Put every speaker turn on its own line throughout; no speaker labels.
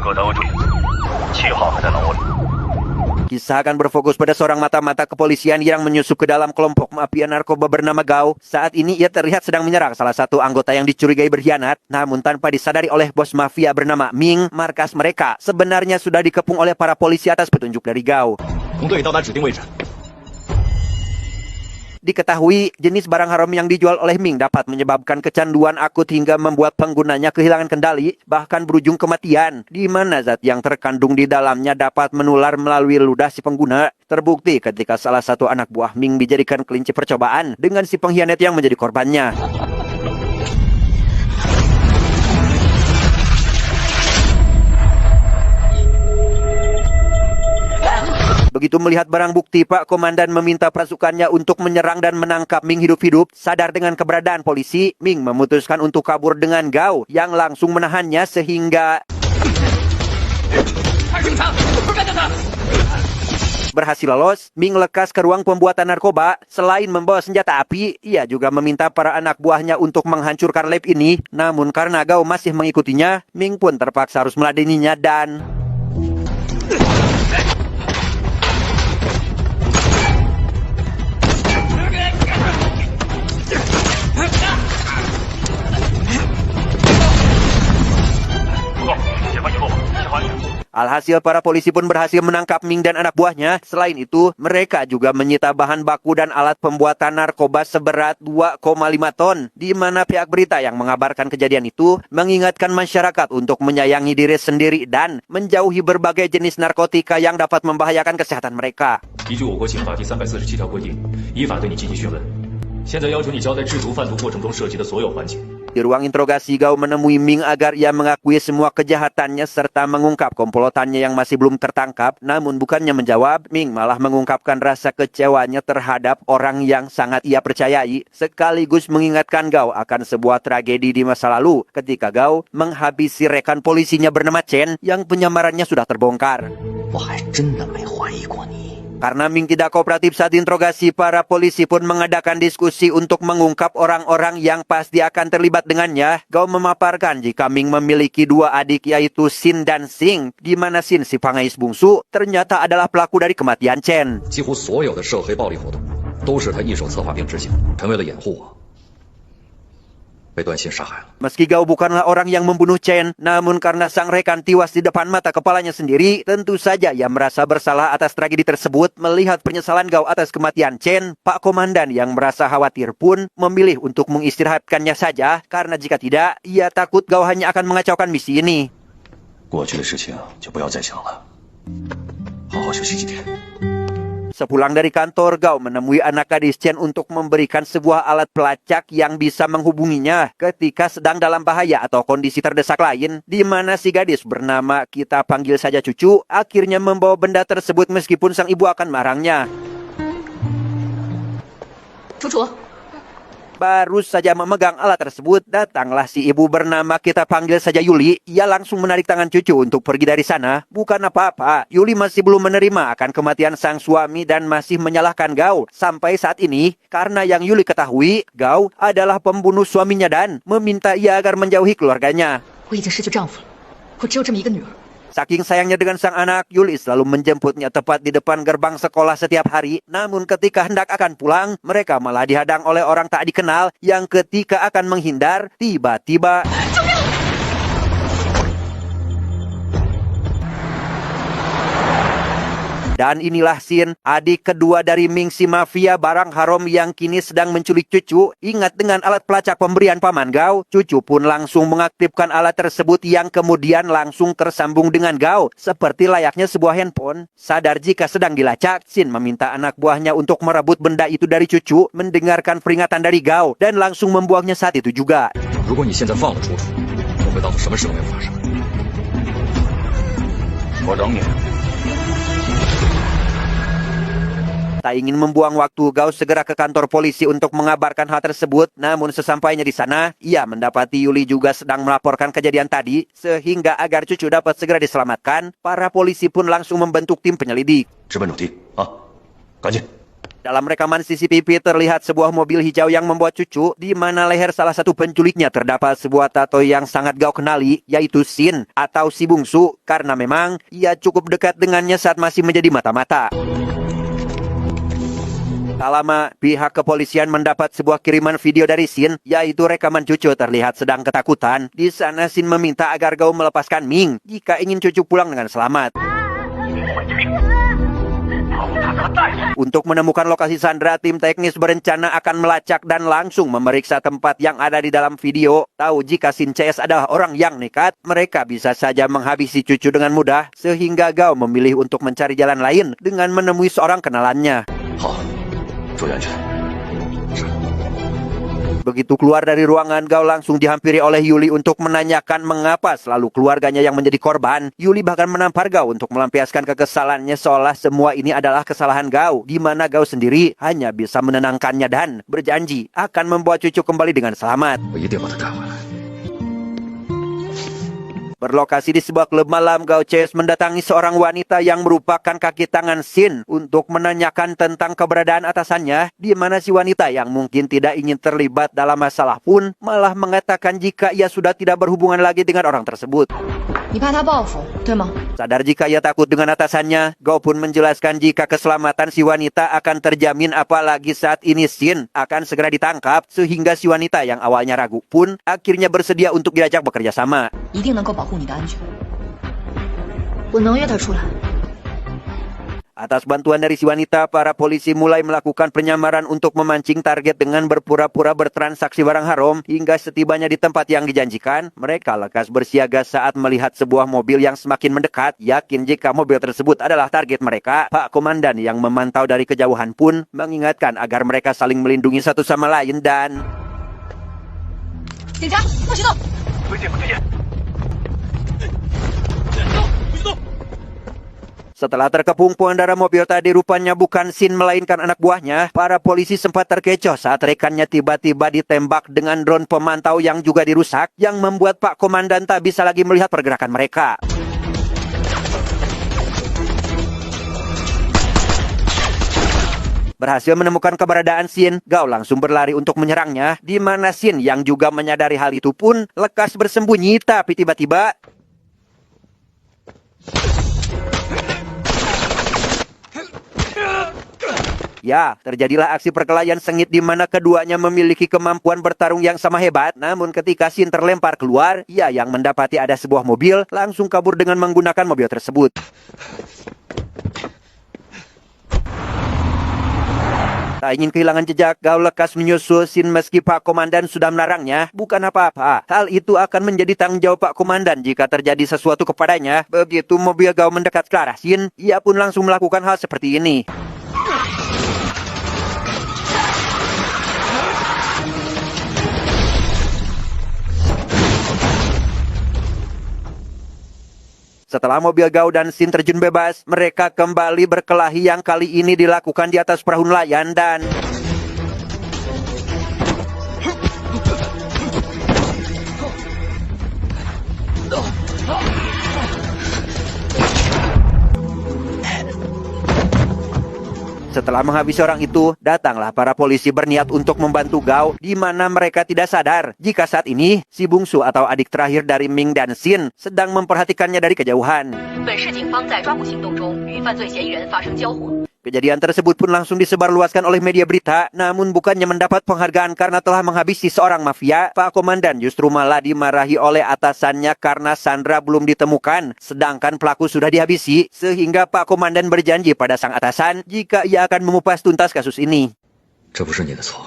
各单位注意，7号还在牢窝里。
Kisah akan berfokus pada seorang mata-mata kepolisian yang menyusup ke dalam kelompok mafia narkoba bernama Gao. Saat ini ia terlihat sedang menyerang salah satu anggota yang dicurigai berkhianat, namun tanpa disadari oleh bos mafia bernama Ming. Markas mereka sebenarnya sudah dikepung oleh para polisi atas petunjuk dari Gao. Diketahui jenis barang haram yang dijual oleh Ming dapat menyebabkan kecanduan akut hingga membuat penggunanya kehilangan kendali, bahkan berujung kematian, di mana zat yang terkandung di dalamnya dapat menular melalui ludah si pengguna. Terbukti ketika salah satu anak buah Ming dijadikan kelinci percobaan dengan si pengkhianat yang menjadi korbannya. Begitu melihat barang bukti, Pak Komandan meminta pasukannya untuk menyerang dan menangkap Ming hidup-hidup. Sadar dengan keberadaan polisi, Ming memutuskan untuk kabur dengan Gao yang langsung menahannya sehingga berhasil lolos. Ming lekas ke ruang pembuatan narkoba. Selain membawa senjata api, ia juga meminta para anak buahnya untuk menghancurkan lab ini. Namun karena Gao masih mengikutinya, Ming pun terpaksa harus meladeninya dan alhasil para polisi pun berhasil menangkap Ming dan anak buahnya. Selain itu, mereka juga menyita bahan baku dan alat pembuatan narkoba seberat 2,5 ton. Di mana pihak berita yang mengabarkan kejadian itu mengingatkan masyarakat untuk menyayangi diri sendiri dan menjauhi berbagai jenis narkotika yang dapat membahayakan kesehatan mereka.
依据我国刑法第347条规定，依法对你进行讯问。现在要求你交代制毒贩毒过程中涉及的所有环节。
Di ruang interogasi, Gao menemui Ming agar ia mengakui semua kejahatannya serta mengungkap komplotannya yang masih belum tertangkap. Namun bukannya menjawab, Ming malah mengungkapkan rasa kecewanya terhadap orang yang sangat ia percayai, sekaligus mengingatkan Gao akan sebuah tragedi di masa lalu ketika Gao menghabisi rekan polisinya bernama Chen yang penyamarannya sudah terbongkar. Karena Ming tidak kooperatif saat interogasi, para polisi pun mengadakan diskusi untuk mengungkap orang-orang yang pasti akan terlibat dengannya. Gao memaparkan jika Ming memiliki dua adik yaitu Xin dan Xing, di mana Xin si pangais bungsu ternyata adalah pelaku dari kematian Chen.
几乎所有的涉黑暴力活动都是他一手策划并执行，成为了掩护我，被段信杀害了。
Meski Gao bukanlah orang yang membunuh Chen, namun karena sang rekan tewas di depan mata kepalanya sendiri, tentu saja ia merasa bersalah atas tragedi tersebut. Melihat penyesalan Gao atas kematian Chen, Pak Komandan yang merasa khawatir pun memilih untuk mengistirahatkannya saja, karena jika tidak, ia takut Gao hanya akan mengacaukan misi ini.
过去的事情就不要再想了，好好休息几天。
Sepulang dari kantor, Gao menemui anak gadis Chen untuk memberikan sebuah alat pelacak yang bisa menghubunginya ketika sedang dalam bahaya atau kondisi terdesak lain, di mana si gadis bernama kita panggil saja Cucu, akhirnya membawa benda tersebut meskipun sang ibu akan marahnya.
Cucu.
Baru saja memegang alat tersebut, datanglah si ibu bernama kita panggil saja Yuli. Ia langsung menarik tangan Cucu untuk pergi dari sana. Bukan apa-apa, Yuli masih belum menerima akan kematian sang suami dan masih menyalahkan Gao. Sampai saat ini, karena yang Yuli ketahui, Gao adalah pembunuh suaminya dan meminta ia agar menjauhi keluarganya.
我已经失去丈夫了，我只有这么一个女儿。
Saking sayangnya dengan sang anak, Yuli selalu menjemputnya tepat di depan gerbang sekolah setiap hari. Namun ketika hendak akan pulang, mereka malah dihadang oleh orang tak dikenal yang ketika akan menghindar, tiba-tiba dan inilah Xin, adik kedua dari Ming si mafia barang haram yang kini sedang menculik Cucu. Ingat dengan alat pelacak pemberian paman Gao, Cucu pun langsung mengaktifkan alat tersebut yang kemudian langsung tersambung dengan Gao. Seperti layaknya sebuah handphone. Sadar jika sedang dilacak, Xin meminta anak buahnya untuk merebut benda itu dari Cucu, mendengarkan peringatan dari Gao, dan langsung membuangnya saat itu juga.
如果你现在放了楚楚，我会当做什么事都没有发生。
我等你。
Tak ingin membuang waktu, Gao segera ke kantor polisi untuk mengabarkan hal tersebut. Namun sesampainya di sana, ia mendapati Yuli juga sedang melaporkan kejadian tadi. Sehingga agar Cucu dapat segera diselamatkan, para polisi pun langsung membentuk tim penyelidik.
直奔主题啊，赶紧！
Dalam rekaman CCTV terlihat sebuah mobil hijau yang membawa cucu, di mana leher salah satu penculiknya terdapat sebuah tato yang sangat Gao kenali, yaitu Xin atau si bungsu, karena memang ia cukup dekat dengannya saat masih menjadi mata-mata. Tak lama, pihak kepolisian mendapat sebuah kiriman video dari Xin, yaitu rekaman cucu terlihat sedang ketakutan. Di sana Xin meminta agar Gao melepaskan Ming jika ingin cucu pulang dengan selamat. Untuk menemukan lokasi Sandra, tim teknis berencana akan melacak dan langsung memeriksa tempat yang ada di dalam video. Tahu jika Xin CS adalah orang yang nekat, mereka bisa saja menghabisi cucu dengan mudah, sehingga Gao memilih untuk mencari jalan lain dengan menemui seorang kenalannya.
好，注意安全。是。
Begitu keluar dari ruangan, Gao langsung dihampiri oleh Yuli untuk menanyakan mengapa selalu keluarganya yang menjadi korban. Yuli bahkan menampar Gao untuk melampiaskan kekesalannya seolah semua ini adalah kesalahan Gao, di mana Gao sendiri hanya bisa menenangkannya dan berjanji akan membawa cucu kembali dengan selamat.
我一定把他带回来。
Berlokasi di sebuah klub malam, Gao Chase mendatangi seorang wanita yang merupakan kaki tangan Xin untuk menanyakan tentang keberadaan atasannya, di mana si wanita yang mungkin tidak ingin terlibat dalam masalah pun malah mengatakan jika ia sudah tidak berhubungan lagi dengan orang tersebut.
你怕他报复，对吗？
Sadar jika ia takut dengan atasannya, Gao pun menjelaskan jika keselamatan si wanita akan terjamin, apalagi saat ini Xin akan segera ditangkap, sehingga si wanita yang awalnya ragu pun akhirnya bersedia untuk diajak bekerja sama.
一定能够保护你的安全。我能约他出来。
Atas bantuan dari si wanita, para polisi mulai melakukan penyamaran untuk memancing target dengan berpura-pura bertransaksi barang haram. Hingga setibanya di tempat yang dijanjikan, mereka lekas bersiaga saat melihat sebuah mobil yang semakin mendekat. Yakin jika mobil tersebut adalah target mereka, Pak Komandan yang memantau dari kejauhan pun mengingatkan agar mereka saling melindungi satu sama lain dan...
警察，快行动！
危险，危险！
Setelah terkepung pengendara mobil tadi rupanya bukan Xin melainkan anak buahnya, para polisi sempat terkecoh saat rekannya tiba-tiba ditembak dengan drone pemantau yang juga dirusak, yang membuat Pak Komandan tak bisa lagi melihat pergerakan mereka. Berhasil menemukan keberadaan Xin, Gao langsung berlari untuk menyerangnya, di mana Xin yang juga menyadari hal itu pun lekas bersembunyi, tapi tiba-tiba... Ya, terjadilah aksi perkelahian sengit di mana keduanya memiliki kemampuan bertarung yang sama hebat. Namun ketika Xin terlempar keluar, ia yang mendapati ada sebuah mobil langsung kabur dengan menggunakan mobil tersebut. Tak ingin kehilangan jejak, Gao lekas menyusul Xin meski Pak Komandan sudah melarangnya. Bukan apa-apa, hal itu akan menjadi tanggung jawab Pak Komandan jika terjadi sesuatu kepadanya. Begitu mobil Gao mendekat ke arah Xin, ia pun langsung melakukan hal seperti ini. Setelah mobil Gao dan Xin terjun bebas, mereka kembali berkelahi yang kali ini dilakukan di atas perahu nelayan dan... Setelah menghabisi orang itu, datanglah para polisi berniat untuk membantu Gao, di mana mereka tidak sadar jika saat ini si bungsu atau adik terakhir dari Ming dan Xin sedang memperhatikannya dari kejauhan. Kejadian tersebut pun langsung disebarluaskan oleh media berita, namun bukannya mendapat penghargaan karena telah menghabisi seorang mafia, Pak Komandan justru malah dimarahi oleh atasannya karena Sandra belum ditemukan, sedangkan pelaku sudah dihabisi, sehingga Pak Komandan berjanji pada sang atasan jika ia akan mengupas tuntas kasus ini.
这不是你的错，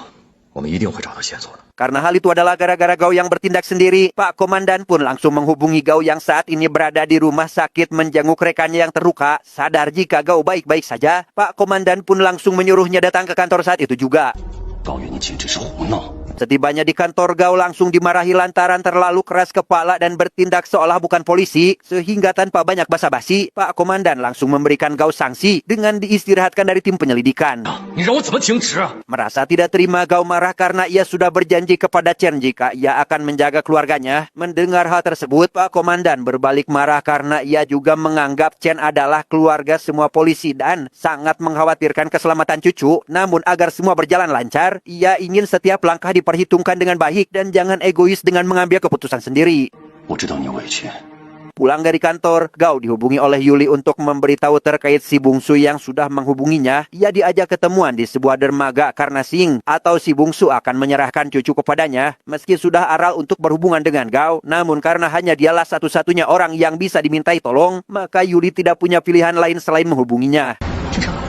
我们一定会找到线索的。
Karena hal itu adalah gara-gara Gao yang bertindak sendiri, Pak Komandan pun langsung menghubungi Gao yang saat ini berada di rumah sakit menjenguk rekannya yang terluka. Sadar jika Gao baik-baik saja, Pak Komandan pun langsung menyuruhnya datang ke kantor saat itu juga.
高远，你简直是胡闹！
Setibanya di kantor, Gao langsung dimarahi lantaran terlalu keras kepala dan bertindak seolah bukan polisi. Sehingga tanpa banyak basa-basi, Pak Komandan langsung memberikan Gao sanksi dengan diistirahatkan dari tim penyelidikan.
你让我怎么停职啊？
Merasa tidak terima, Gao marah karena ia sudah berjanji kepada Chen jika ia akan menjaga keluarganya. Mendengar hal tersebut, Pak Komandan berbalik marah karena ia juga menganggap Chen adalah keluarga semua polisi dan sangat mengkhawatirkan keselamatan cucu. Namun agar semua berjalan lancar, ia ingin setiap langkah diperhitungkan dengan baik dan jangan egois dengan mengambil keputusan sendiri.
我知道你委屈，
Pulang dari kantor, Gao dihubungi oleh Yuli untuk memberitahu terkait si bungsu yang sudah menghubunginya. Ia diajak ketemuan di sebuah dermaga karena Sing atau si bungsu akan menyerahkan cucu kepadanya. Meski sudah aral untuk berhubungan dengan Gao, namun karena hanya dialah satu-satunya orang yang bisa dimintai tolong, maka Yuli tidak punya pilihan lain selain menghubunginya.
郑少华，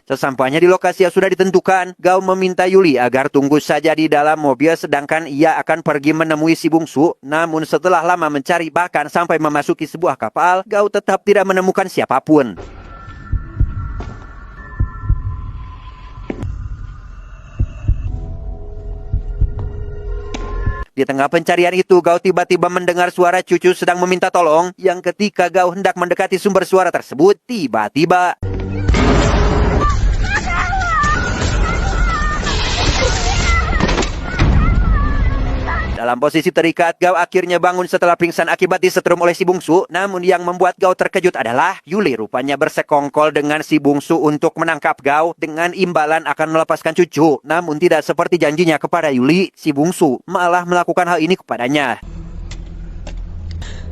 Sesampainya di lokasi yang sudah ditentukan, Gao meminta Yuli agar tunggu saja di dalam mobil sedangkan ia akan pergi menemui si bungsu. Namun setelah lama mencari bahkan sampai memasuki sebuah kapal, Gao tetap tidak menemukan siapapun. Di tengah pencarian itu, Gao tiba-tiba mendengar suara cucu sedang meminta tolong. Yang ketika Gao hendak mendekati sumber suara tersebut, tiba-tiba dalam posisi terikat, Gao akhirnya bangun setelah pingsan akibat disetrum oleh si bungsu. Namun yang membuat Gao terkejut adalah Yuli rupanya bersekongkol dengan si bungsu untuk menangkap Gao dengan imbalan akan melepaskan cucu. Namun tidak seperti janjinya kepada Yuli, si bungsu malah melakukan hal ini kepadanya.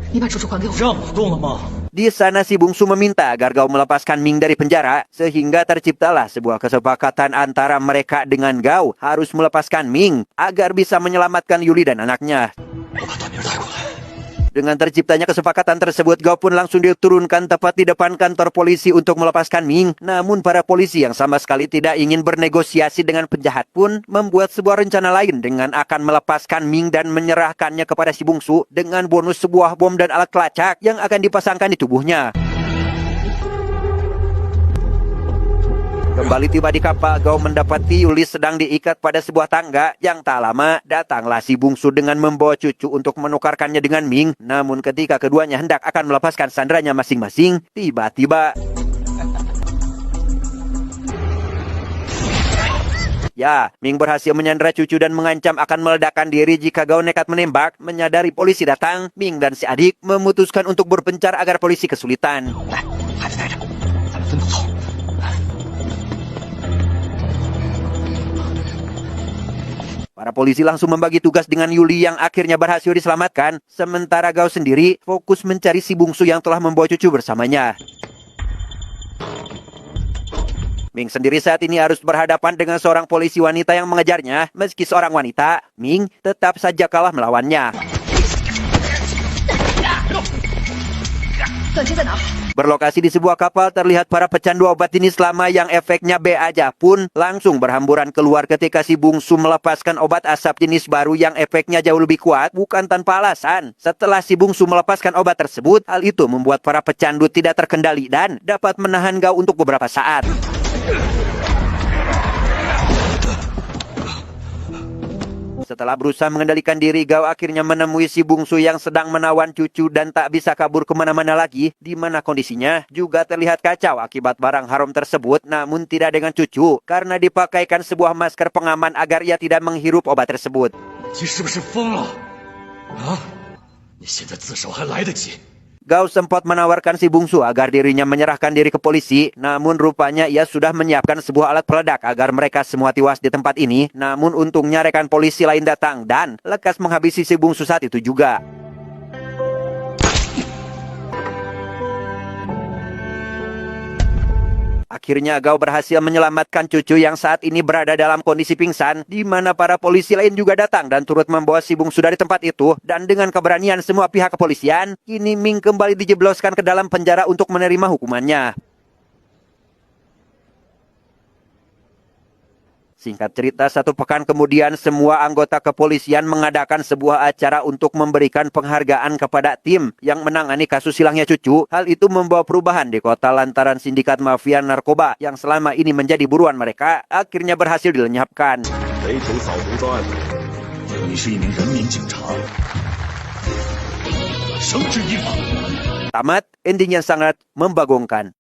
你把楚楚还给我。
让我动了吗？
Di sana si bungsu meminta agar Gao melepaskan Ming dari penjara, sehingga terciptalah sebuah kesepakatan antara mereka dengan Gao harus melepaskan Ming agar bisa menyelamatkan Yuli dan anaknya.
我把段明带过来。
Dengan terciptanya kesepakatan tersebut, Gao pun langsung diturunkan tepat di depan kantor polisi untuk melepaskan Ming. Namun para polisi yang sama sekali tidak ingin bernegosiasi dengan penjahat pun membuat sebuah rencana lain dengan akan melepaskan Ming dan menyerahkannya kepada si bungsu dengan bonus sebuah bom dan alat pelacak yang akan dipasangkan di tubuhnya. Kembali tiba di kapal, Gao mendapati Yuli sedang diikat pada sebuah tangga. Yang tak lama, datanglah si bungsu dengan membawa cucu untuk menukarkannya dengan Ming. Namun ketika keduanya hendak akan melepaskan sandranya masing-masing, tiba-tiba ya, Ming berhasil menyandra cucu dan mengancam akan meledakkan diri jika Gao nekat menembak. Menyadari polisi datang, Ming dan si adik memutuskan untuk berpencar agar polisi kesulitan.
来，孩子带着，咱们分头走。
Para polisi langsung membagi tugas dengan Yuli yang akhirnya berhasil diselamatkan. Sementara Gao sendiri fokus mencari si bungsu yang telah membawa cucu bersamanya. Ming sendiri saat ini harus berhadapan dengan seorang polisi wanita yang mengejarnya. Meski seorang wanita, Ming tetap saja kalah melawannya.
短缺在哪？
Berlokasi di sebuah kapal, terlihat para pecandu obat jenis lama yang efeknya B aja pun langsung berhamburan keluar ketika si bungsu melepaskan obat asap jenis baru yang efeknya jauh lebih kuat, bukan tanpa alasan. Setelah si bungsu melepaskan obat tersebut, hal itu membuat para pecandu tidak terkendali dan dapat menahan Gao untuk beberapa saat. Setelah berusaha mengendalikan diri, Gao akhirnya menemui si bungsu yang sedang menawan cucu dan tak bisa kabur kemana-mana lagi, di mana kondisinya juga terlihat kacau akibat barang haram tersebut, namun tidak dengan cucu, karena dipakaikan sebuah masker pengaman agar ia tidak menghirup obat tersebut.
你是不是疯了？啊！你现在自首还来得及。
Gao sempat menawarkan si bungsu agar dirinya menyerahkan diri ke polisi, namun rupanya ia sudah menyiapkan sebuah alat peledak agar mereka semua tewas di tempat ini. Namun untungnya rekan polisi lain datang dan lekas menghabisi si bungsu saat itu juga. Akhirnya Gao berhasil menyelamatkan cucu yang saat ini berada dalam kondisi pingsan, di mana para polisi lain juga datang dan turut membawa si bungsu dari tempat itu. Dan dengan keberanian semua pihak kepolisian, kini Ming kembali dijebloskan ke dalam penjara untuk menerima hukumannya. Singkat cerita, 1 pekan kemudian semua anggota kepolisian mengadakan sebuah acara untuk memberikan penghargaan kepada tim yang menangani kasus hilangnya cucu. Hal itu membawa perubahan di kota lantaran sindikat mafia narkoba yang selama ini menjadi buruan mereka akhirnya berhasil dilenyapkan.
围捕扫毒专案组，你是一名人民警察，绳之以法。
Tamat, ending yang sangat membagongkan.